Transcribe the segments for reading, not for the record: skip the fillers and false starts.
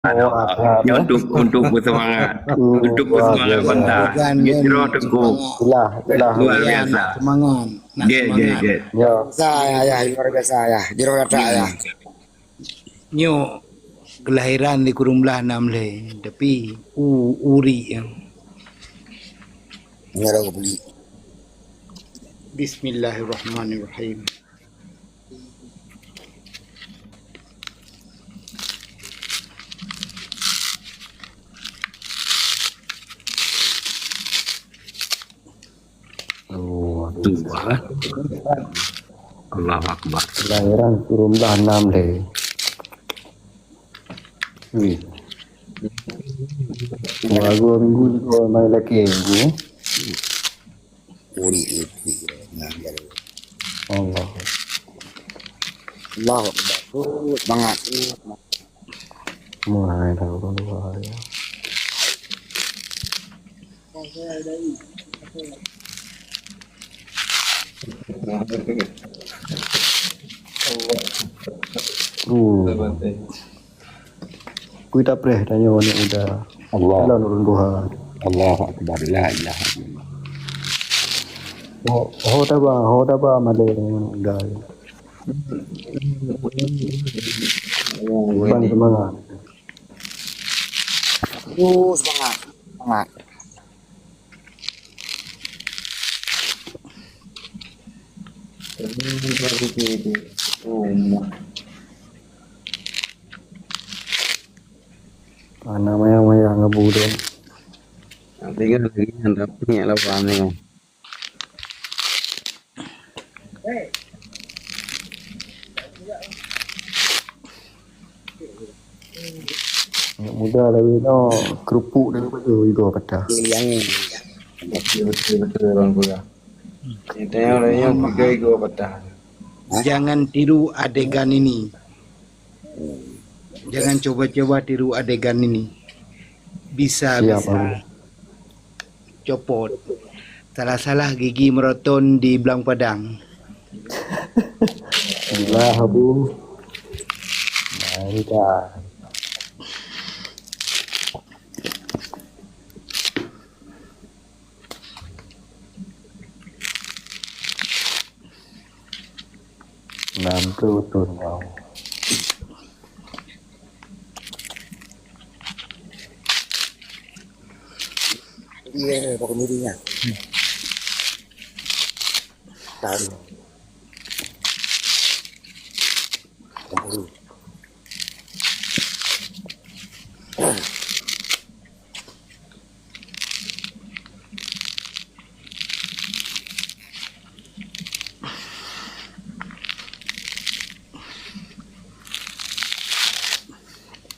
Ya, untuk bersemangat. Untuk bersemangat bantah. Bukan Giro teguh. Luar biasa. Semangat. Nak semangat. Ya. Saya ya luar biasa ya. Jero kata ya. Nyo kelahiran di kurung belah 6 le. Tapi uri yang. Ngara ko beli. Bismillahirrahmanirrahim. Tua. Allahu Akbar. Kelahiran turun belah 6 le. Wih. Lagu minggu ni kau main lagi minggu. Uri itu. Nah, jero. Allah. Allahu Akbar. Semangat. Mulai tahu luar ya. Kui tak pernah tanya ni udah. Allah. Allah nurun Tuhan. Allahu Akbar. La ilaha illallah. Ho ta ba malay udah. Bang semangat. Semangat. Semangat. Anak maya ngebu dong. Nanti kan lagi handap punya lawan ni. Anak muda lagi no kerupuk daripada itu pada. Yang ini. Betul orang pula. Kita yang tiga ego patah. Jangan tiru adegan ini. Jangan coba-coba tiru adegan ini. Bisa copot. Salah-salah gigi meroton di belang padang. Alhamdulillah Abu. Mari dah. Nampu betul wow. Iya, pokok mirinya. Taruh. Taruh.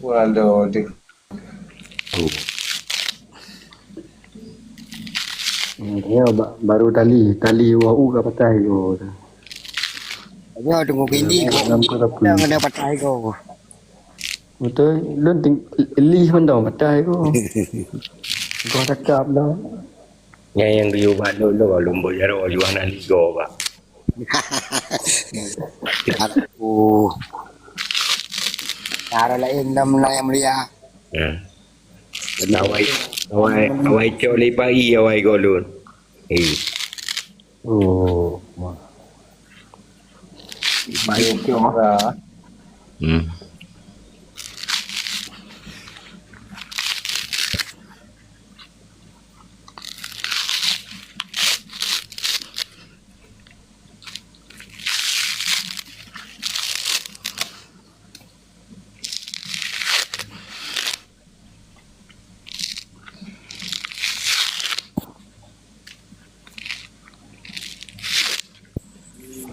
Waduh, dik. Ya baru tali wau ke patah go. Ya tunggu bini ko. Jangan dapat ai ko. Betul, lun lih pun dah patah go. Kau cakap dah. Yang riu balo lo lumbo jaro juana ligo ba. Aku. Cara lain dam na yang mulia. Awai coli pagi awai golun. Oh, Baik ora.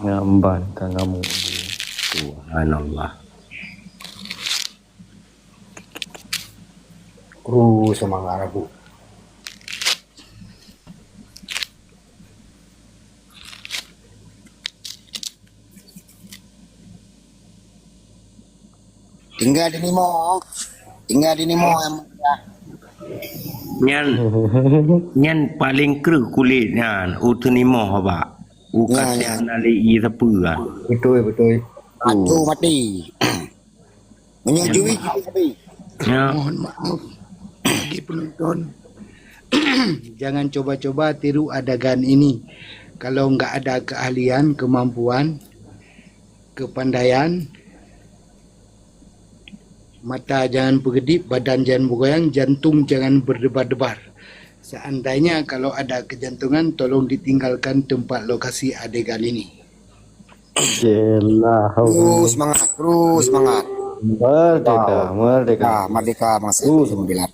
ngamban kamu. Subhanallah. Semangat aku. Tinggal di Nimo yang mulia. Nyan paling kru kulit nyan utunimo ba. Ukat nali i sapua. Betul. Atu mati. Menyujui mati. Ya. Mohon maaf bagi penonton. Jangan coba-coba tiru adegan ini. Kalau nggak ada keahlian, kemampuan, kepandaian, mata jangan berkedip, badan jangan bergoyang, jantung jangan berdebar-debar. Seandainya kalau ada kejantungan, tolong ditinggalkan tempat lokasi adegan ini. Yelah. Terus semangat. Merdeka. Merdeka bangsa membela.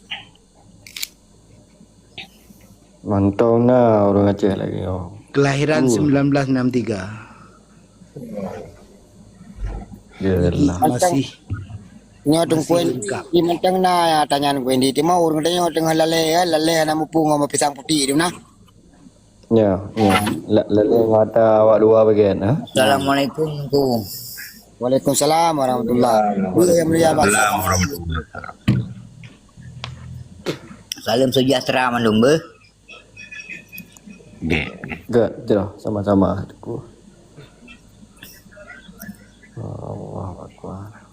Mantau nah orang Aceh lagi. Oh. Kelahiran 1963. Yelah. Masih Nyo tung Masih kuen lengkap. di mentang na tanyaan kuen di timau urang tanya tengah lale na mupung sama pisang putih dia na. Ya. Lalu mata awak dua bagian. Ha? Assalamualaikum ku. Waalaikumsalam warahmatullahi wabarakatuh. Yang mulia Pak. Salam warahmatullahi wabarakatuh. Salam sejahtera mandumbe. Enggak, jelas sama-sama. Allah Akbar.